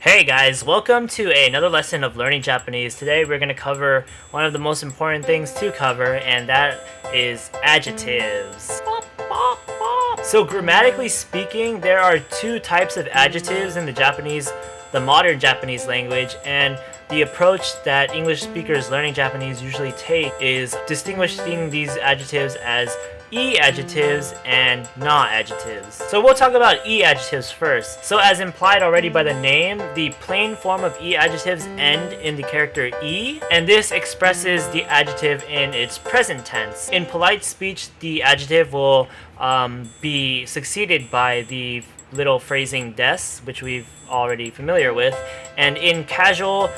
Hey guys, welcome to another lesson of learning Japanese. Today we're going to cover one of the most important things to cover, and that is adjectives. So grammatically speaking, there are two types of adjectives in the modern Japanese language, and the approach that English speakers learning Japanese usually take is distinguishing these adjectives as I-adjectives and na-adjectives. So we'll talk about I-adjectives first. So as implied already by the name, the plain form of I-adjectives end in the character I, and this expresses the adjective in its present tense. In polite speech, the adjective will be succeeded by the little phrasing des, which we've already familiar with, and in casual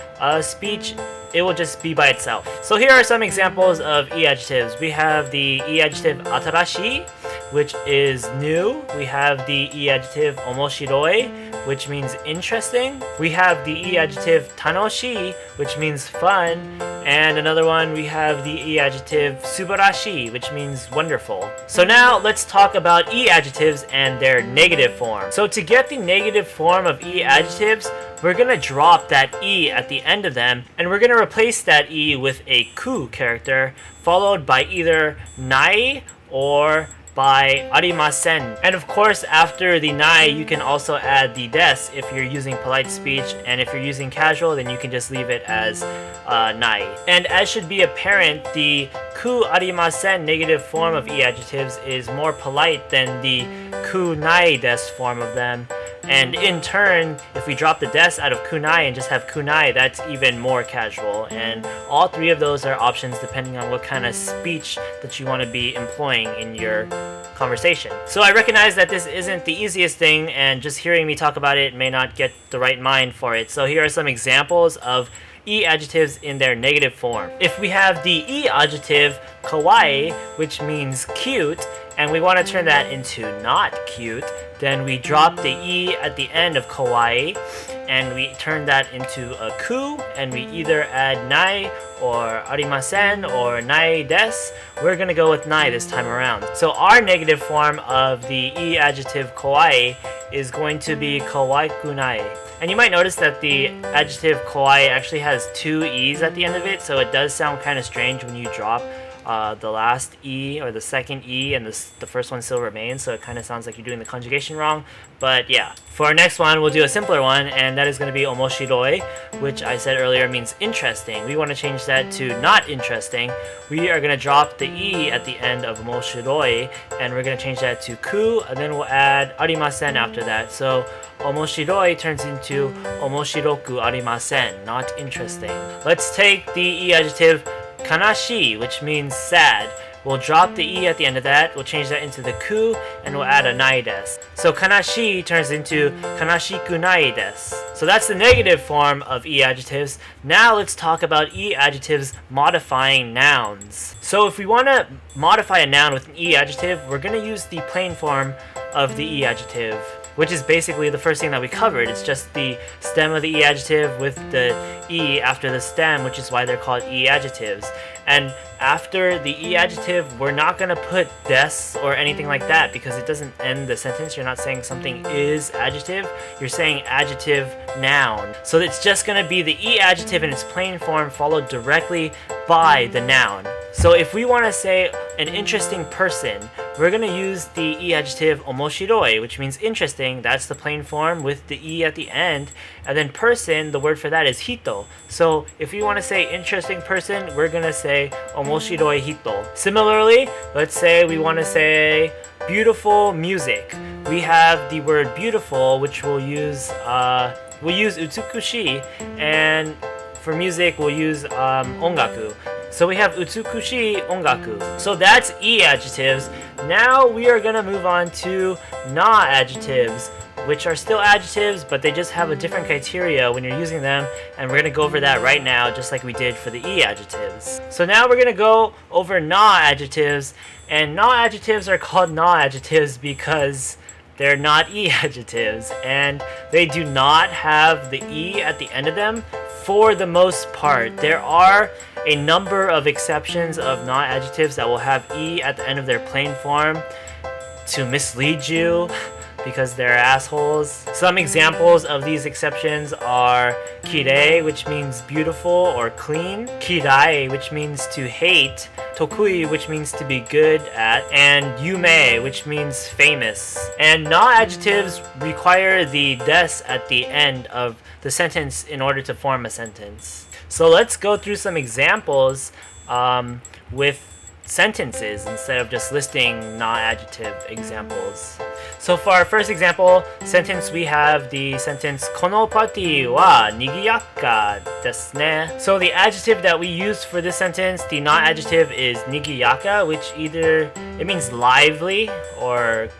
speech, it will just be by itself. So here are some examples of I-adjectives. We have the I-adjective atarashii, which is new. We have the I-adjective omoshiroi, which means interesting. We have the I-adjective tanoshii, which means fun. And another one, we have the I-adjective subarashii, which means wonderful. So now let's talk about I-adjectives and their negative form. So to get the negative form of I-adjectives, we're gonna drop that I at the end of them, and we're gonna replace that I with a ku character, followed by either nai or by arimasen. And of course, after the nai, you can also add the des if you're using polite speech, and if you're using casual, then you can just leave it as nai. And as should be apparent, the ku arimasen negative form of I-adjectives is more polite than the ku nai des form of them. And in turn, if we drop the des out of kunai and just have kunai, that's even more casual. And all three of those are options depending on what kind of speech that you want to be employing in your conversation. So I recognize that this isn't the easiest thing, and just hearing me talk about it may not get the right mind for it. So here are some examples of I-adjectives in their negative form. If we have the I-adjective kawaii, which means cute, and we want to turn that into not cute, then we drop the I at the end of kawaii, and we turn that into a ku, and we either add nai or arimasen or nai des. We're gonna go with nai this time around. So our negative form of the I-adjective kawaii is going to be kawaikunai. And you might notice that the adjective kawaii actually has two E's at the end of it, so it does sound kind of strange when you drop the last E or the second E, and the first one still remains, so it kind of sounds like you're doing the conjugation wrong. But yeah, for our next one, we'll do a simpler one, and that is going to be omoshiroi, which I said earlier means interesting. We want to change that to not interesting. We are going to drop the E at the end of omoshiroi, and we're going to change that to ku, and then we'll add arimasen after that. So omoshiroi turns into omoshirokuarimasen, not interesting. Let's take the I-adjective kanashii, which means sad. We'll drop the I at the end of that, we'll change that into the ku, and we'll add a nai des. So kanashii turns into kanashikunai desu. So that's the negative form of I-adjectives. Now let's talk about I-adjectives modifying nouns. So if we want to modify a noun with an I-adjective, we're going to use the plain form of the I-adjective, which is basically the first thing that we covered. It's just the stem of the I-adjective with the I after the stem, which is why they're called I-adjectives. And after the I-adjective, we're not going to put des or anything like that, because it doesn't end the sentence. You're not saying something is adjective, you're saying adjective noun. So it's just going to be the I-adjective in its plain form followed directly by the noun. So if we want to say an interesting person, we're going to use the I-adjective omoshiroi, which means interesting. That's the plain form with the I at the end. And then person, the word for that is hito. So if we want to say interesting person, we're going to say omoshiroi hito. Similarly, let's say we want to say beautiful music. We have the word beautiful, which we'll use utsukushi, and for music we'll use ongaku. So we have utsukushi ongaku. So that's I-adjectives. Now we are going to move on to na-adjectives, which are still adjectives, but they just have a different criteria when you're using them, and we're going to go over that right now, just like we did for the I-adjectives. So now we're going to go over na-adjectives, and na-adjectives are called na-adjectives because they're not I-adjectives, and they do not have the I at the end of them for the most part. There are a number of exceptions of na-adjectives that will have I at the end of their plain form to mislead you, because they're assholes. Some examples of these exceptions are kirei, which means beautiful or clean, kirai, which means to hate, tokui, which means to be good at, and yume, which means famous. And na-adjectives require the des at the end of the sentence in order to form a sentence. So let's go through some examples with sentences instead of just listing non-adjective examples. So for our first example sentence, we have the sentence このパーティーは賑やかですね. So the adjective that we use for this sentence, the non-adjective, is nigiyaka, which either it means lively or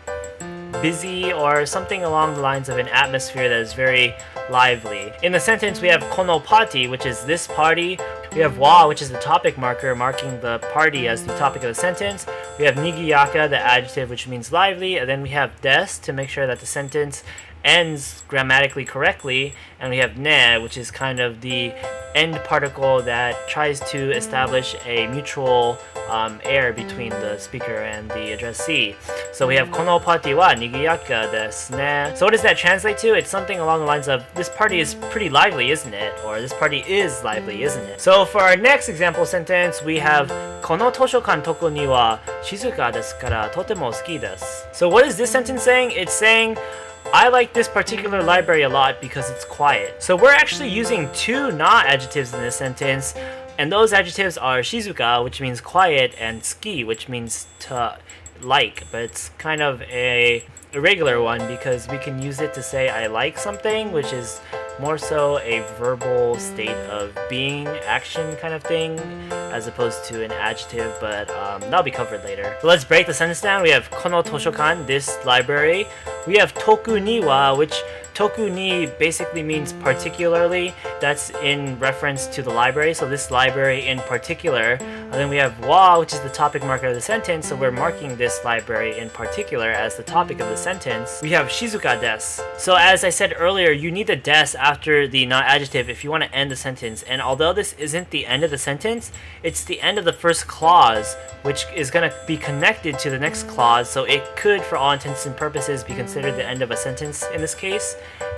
busy or something along the lines of an atmosphere that is very lively. In the sentence, we have この party, which is this party. We have wa, which is the topic marker marking the party as the topic of the sentence. We have nigiyaka, the adjective, which means lively. And then we have des to make sure that the sentence ends grammatically correctly. And we have ne, which is kind of the end particle that tries to establish a mutual air between the speaker and the addressee. So we have この party wa nigiyaka desu ne. So what does that translate to? It's something along the lines of, this party is pretty lively, isn't it? Or this party is lively, isn't it? So for our next example sentence, we have この図書館特には静かですからとても好きです. So what is this sentence saying? It's saying, I like this particular library a lot because it's quiet. So we're actually using two na-adjectives in this sentence, and those adjectives are shizuka, which means quiet, and ski, which means to like, but it's kind of a irregular one because we can use it to say I like something, which is more so a verbal state of being, action kind of thing, as opposed to an adjective, but that'll be covered later. So let's break the sentence down. We have この図書館, this library. We have 特には, which 特に basically means particularly. That's in reference to the library, so this library in particular. And then we have wa, which is the topic marker of the sentence, so we're marking this library in particular as the topic of the sentence. We have shizuka desu. So as I said earlier, you need the des after the non-adjective if you want to end the sentence. And although this isn't the end of the sentence, it's the end of the first clause, which is going to be connected to the next clause, so it could, for all intents and purposes, be considered the end of a sentence in this case,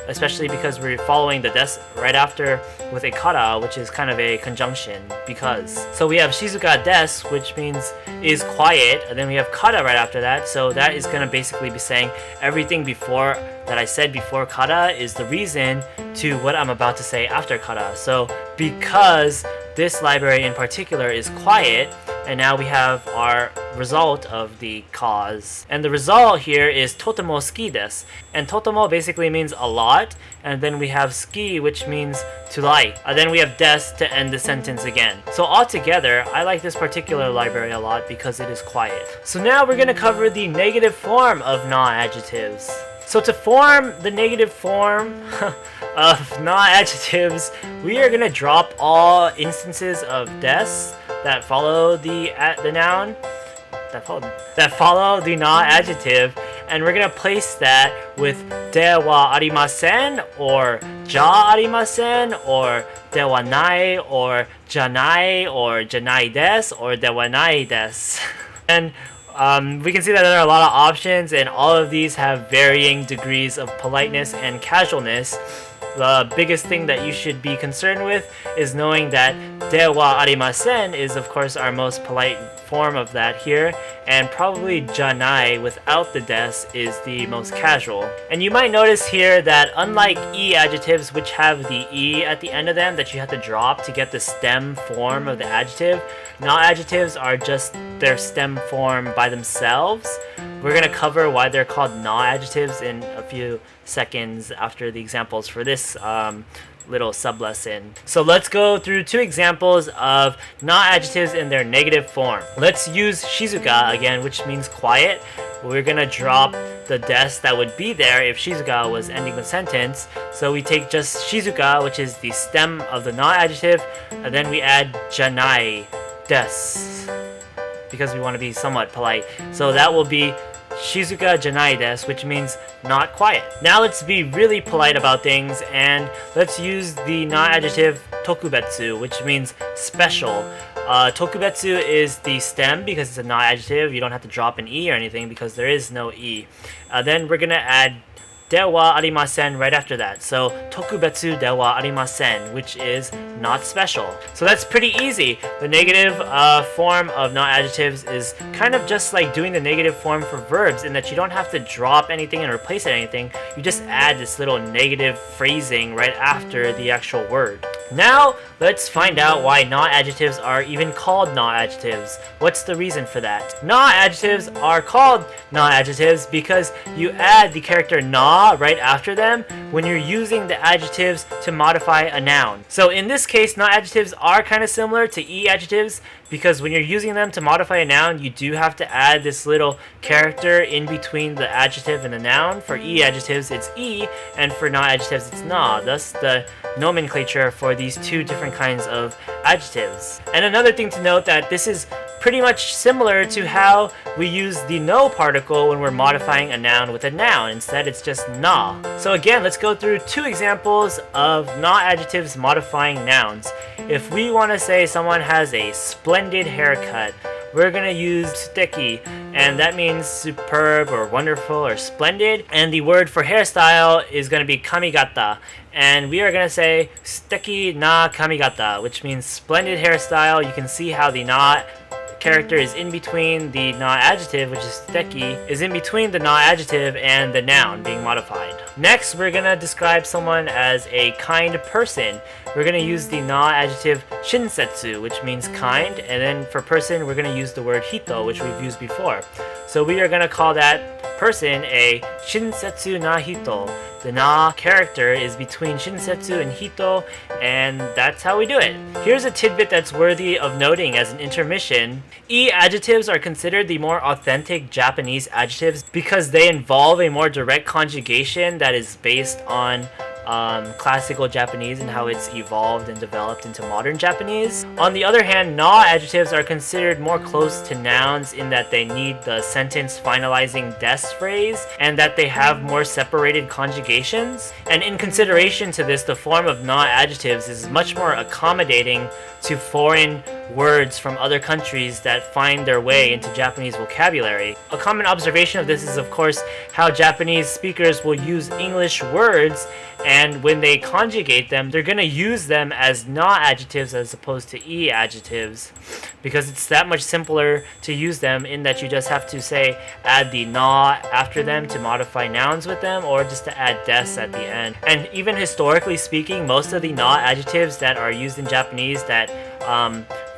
especially because we're following the des right after with a kara, which is kind of a conjunction, because. So we have shizuka desu, which means is quiet, and then we have kara right after that, so that is going to basically be saying everything before that I said before kara is the reason to what I'm about to say after kara. So because this library in particular is quiet, and now we have our result of the cause. And the result here is totemo suki desu. And totemo basically means a lot, and then we have suki, which means to like. And then we have desu to end the sentence again. So altogether, I like this particular library a lot because it is quiet. So now we're going to cover the negative form of non-adjectives. So to form the negative form of non-adjectives, we are going to drop all instances of des that follow the noun, that follow the non-adjective, and we're going to place that with de wa arimasen, or ja arimasen, or de wa nai, or janai, or janai desu, or de wa nai desu. And we can see that there are a lot of options, and all of these have varying degrees of politeness and casualness. The biggest thing that you should be concerned with is knowing that de wa arimasen is of course our most polite form of that here, and probably janai without the des is the most casual. And you might notice here that unlike e-adjectives, which have the e at the end of them that you have to drop to get the stem form of the adjective, non-adjectives are just their stem form by themselves. We're going to cover why they're called non-adjectives in a few seconds after the examples for this little sub-lesson. So let's go through two examples of non-adjectives in their negative form. Let's use shizuka again, which means quiet. We're going to drop the des that would be there if shizuka was ending the sentence. So we take just shizuka, which is the stem of the non-adjective, and then we add janai desu, because we want to be somewhat polite. So that will be shizuka janai desu, which means not quiet. Now let's be really polite about things, and let's use the non-adjective tokubetsu, which means special. Tokubetsu is the stem because it's a non-adjective. You don't have to drop an e or anything because there is no e. Then we're gonna add dewa arimasen right after that. So tokubetsu dewa arimasen, which is not special. So that's pretty easy. The negative form of non-adjectives is kind of just like doing the negative form for verbs in that you don't have to drop anything and replace it anything. You just add this little negative phrasing right after the actual word. Now, let's find out why non-adjectives are even called non-adjectives. What's the reason for that? Non-adjectives are called non-adjectives because you add the character na right after them when you're using the adjectives to modify a noun. So in this case, non-adjectives are kind of similar to e-adjectives because when you're using them to modify a noun, you do have to add this little character in between the adjective and the noun. For e-adjectives, it's e, and for non-adjectives, it's na. Thus, the nomenclature for these two different kinds of adjectives. And another thing to note that this is pretty much similar to how we use the no particle when we're modifying a noun with a noun. Instead, it's just na. So again, let's go through two examples of non-adjectives modifying nouns. If we want to say someone has a splendid haircut, we're gonna use suteki, and that means superb or wonderful or splendid. And the word for hairstyle is gonna be kamigata, and we are gonna say suteki na kamigata, which means splendid hairstyle. You can see how the na character is in between the non-adjective, which is suteki, is in between the non-adjective and the noun being modified. Next, we're gonna describe someone as a kind person. We're gonna use the non-adjective shinsetsu, which means kind, and then for person, we're gonna use the word hito, which we've used before. So we are gonna call that person a shinsetsu na hito. The na character is between shinsetsu and hito, and that's how we do it. Here's a tidbit that's worthy of noting as an intermission. E-adjectives are considered the more authentic Japanese adjectives because they involve a more direct conjugation that is based on classical Japanese and how it's evolved and developed into modern Japanese. On the other hand, na-adjectives are considered more close to nouns in that they need the sentence finalizing des phrase and that they have more separated conjugations. And in consideration to this, the form of na-adjectives is much more accommodating to foreign words from other countries that find their way into Japanese vocabulary. A common observation of this is, of course, how Japanese speakers will use English words, and when they conjugate them, they're going to use them as na-adjectives as opposed to e-adjectives, because it's that much simpler to use them in that you just have to say add the na after them to modify nouns with them, or just to add des at the end. And even historically speaking, most of the na-adjectives that are used in Japanese that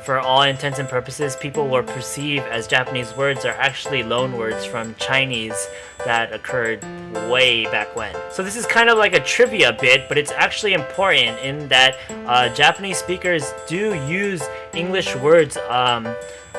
for all intents and purposes people will perceive as Japanese words are actually loan words from Chinese that occurred way back when. So this is kind of like a trivia bit, but it's actually important in that Japanese speakers do use English words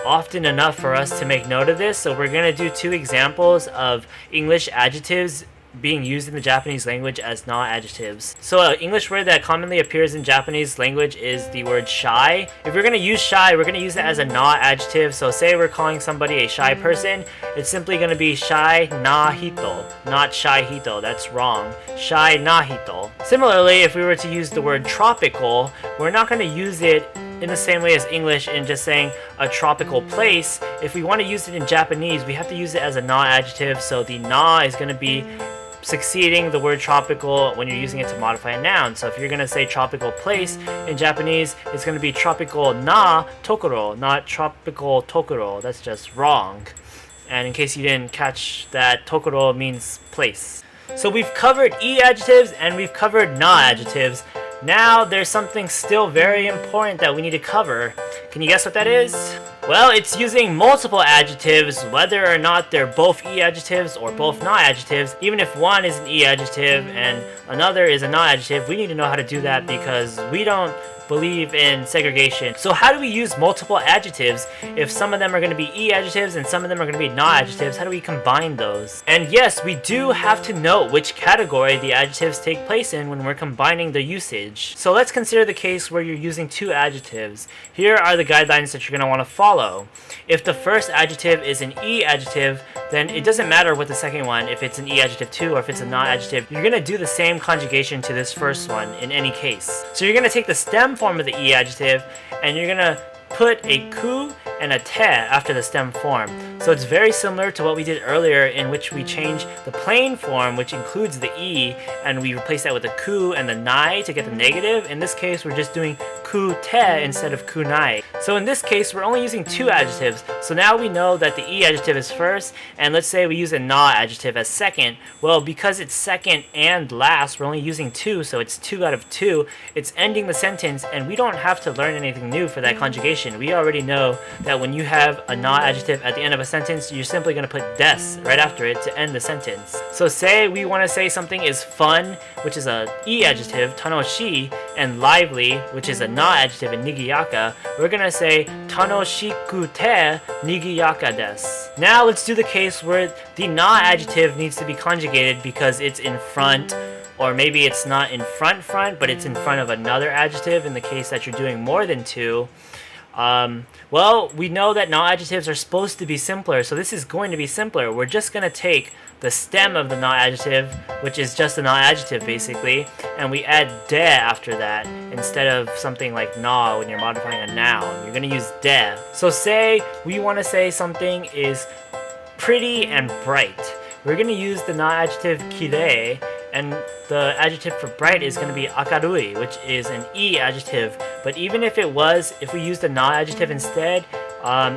often enough for us to make note of this. So we're going to do two examples of English adjectives being used in the Japanese language as non-adjectives. So an English word that commonly appears in Japanese language is the word shy. If we're going to use shy, we're going to use it as a non-adjective. So say we're calling somebody a shy person, it's simply going to be shy na hito, not shy hito. That's wrong. Shy na hito. Similarly, if we were to use the word tropical, we're not going to use it in the same way as English in just saying a tropical place. If we want to use it in Japanese, we have to use it as a non-adjective. So the na is going to be succeeding the word tropical when you're using it to modify a noun. So if you're going to say tropical place in Japanese, it's going to be tropical na tokoro, not tropical tokoro. That's just wrong. And in case you didn't catch that, tokoro means place. So we've covered e-adjectives and we've covered na-adjectives. Now there's something still very important that we need to cover. Can you guess what that is? Well, it's using multiple adjectives, whether or not they're both e-adjectives or both non-adjectives. Even if one is an e-adjective and another is a non-adjective, we need to know how to do that because we don't believe in segregation. So how do we use multiple adjectives if some of them are going to be e-adjectives and some of them are going to be non-adjectives? How do we combine those? And yes, we do have to note which category the adjectives take place in when we're combining the usage. So let's consider the case where you're using two adjectives. Here are the guidelines that you're going to want to follow. If the first adjective is an e-adjective, then it doesn't matter what the second one, if it's an e-adjective too or if it's a non-adjective, you're going to do the same conjugation to this first one in any case. So you're going to take the stem form of the e-adjective and you're going to put a ku and a te after the stem form. So it's very similar to what we did earlier, in which we change the plain form, which includes the e, and we replace that with a ku and the nai to get the negative. In this case, we're just doing ku te instead of ku nai. So in this case, we're only using two adjectives. So now we know that the e adjective is first, and let's say we use a na adjective as second. Well, because it's second and last, we're only using two, so it's 2 out of 2. It's ending the sentence, and we don't have to learn anything new for that conjugation. We already know that when you have a na adjective at the end of a sentence, you're simply going to put des right after it to end the sentence. So say we want to say something is fun, which is a e adjective, tanoshii, and lively, which is a na adjective in nigiyaka. We're going to say tanoshikute nigiyaka desu. Now let's do the case where the na adjective needs to be conjugated because it's in front, or maybe it's not in front, but it's in front of another adjective in the case that you're doing more than two. Well, we know that na adjectives are supposed to be simpler, so this is going to be simpler. We're just going to take the stem of the na adjective, which is just a na adjective basically, and we add de after that instead of something like na when you're modifying a noun. You're going to use de. So say we want to say something is pretty and bright. We're going to use the na adjective kirei, and the adjective for bright is going to be akarui, which is an e adjective. But even if we used a na adjective instead,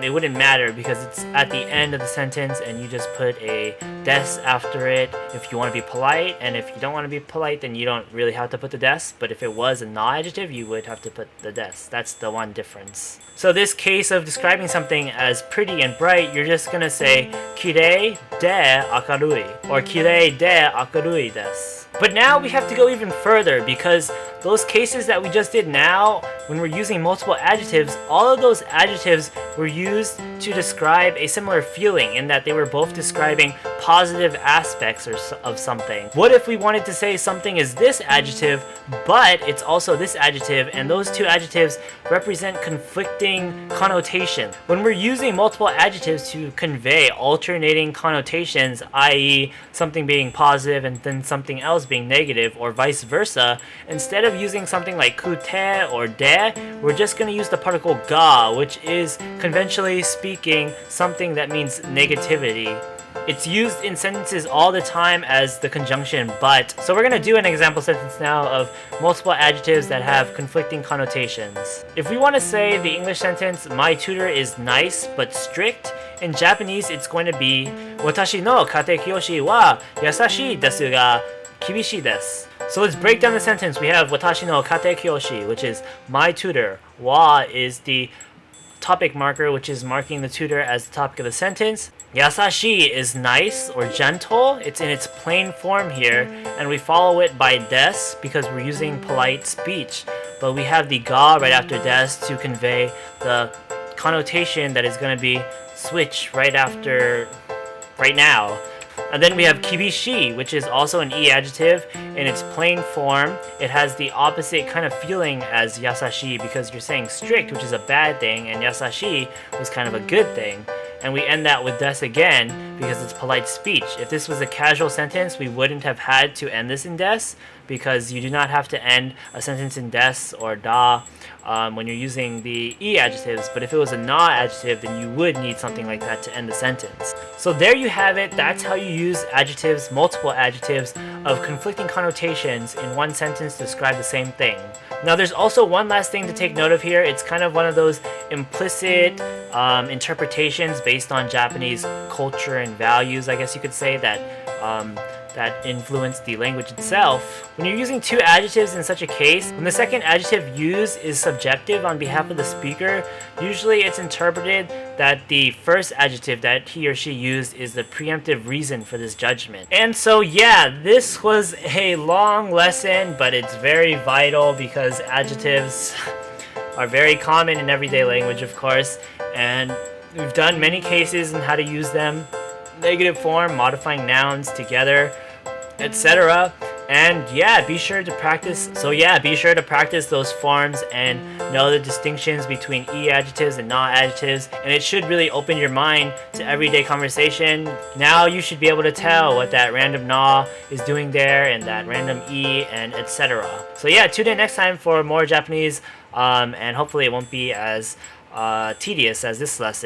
it wouldn't matter because it's at the end of the sentence and you just put a des after it if you want to be polite, and if you don't want to be polite then you don't really have to put the des, but if it was a na adjective you would have to put the des. That's the one difference. So this case of describing something as pretty and bright, you're just gonna say kirei de akarui or kirei de akarui desu. But now we have to go even further, because those cases that we just did now, when we're using multiple adjectives, all of those adjectives were used to describe a similar feeling, in that they were both describing positive aspects of something. What if we wanted to say something is this adjective, but it's also this adjective, and those two adjectives represent conflicting connotation? When we're using multiple adjectives to convey alternating connotations, i.e. something being positive and then something else being negative, or vice versa, instead of using something like kute or de, we're just going to use the particle ga, which is conventionally speaking something that means negativity. It's used in sentences all the time as the conjunction but. So we're going to do an example sentence now of multiple adjectives that have conflicting connotations. If we want to say the English sentence, my tutor is nice but strict, in Japanese it's going to be watashi no kate kyoshi wa yasashii desu ga kibishii desu. So let's break down the sentence. We have watashi no kate kyoshi, which is my tutor. Wa is the topic marker, which is marking the tutor as the topic of the sentence. Yasashii is nice or gentle. It's in its plain form here, and we follow it by des because we're using polite speech. But we have the ga right after des to convey the connotation that is going to be switch right now. And then we have kibishii, which is also an e adjective. In its plain form, it has the opposite kind of feeling as yasashii, because you're saying strict, which is a bad thing, and yasashii was kind of a good thing. And we end that with des again because it's polite speech. If this was a casual sentence, we wouldn't have had to end this in des, because you do not have to end a sentence in des or da when you're using the e adjectives. But if it was a na adjective, then you would need something like that to end the sentence. So there you have it. That's how you use adjectives, multiple adjectives of conflicting connotations in one sentence to describe the same thing. Now there's also one last thing to take note of here. It's kind of one of those implicit interpretations based on Japanese culture and values, I guess you could say, that influence the language itself. When you're using two adjectives in such a case, when the second adjective used is subjective on behalf of the speaker, usually it's interpreted that the first adjective that he or she used is the preemptive reason for this judgment. And so yeah, this was a long lesson, but it's very vital because adjectives are very common in everyday language, of course, and we've done many cases on how to use them. Negative form, modifying nouns together, etc. And yeah, be sure to practice. So yeah, be sure to practice those forms and know the distinctions between e adjectives and na adjectives, and it should really open your mind to everyday conversation. Now you should be able to tell what that random na is doing there and that random e, and etc. So yeah, tune in next time for more Japanese, and hopefully it won't be as tedious as this lesson.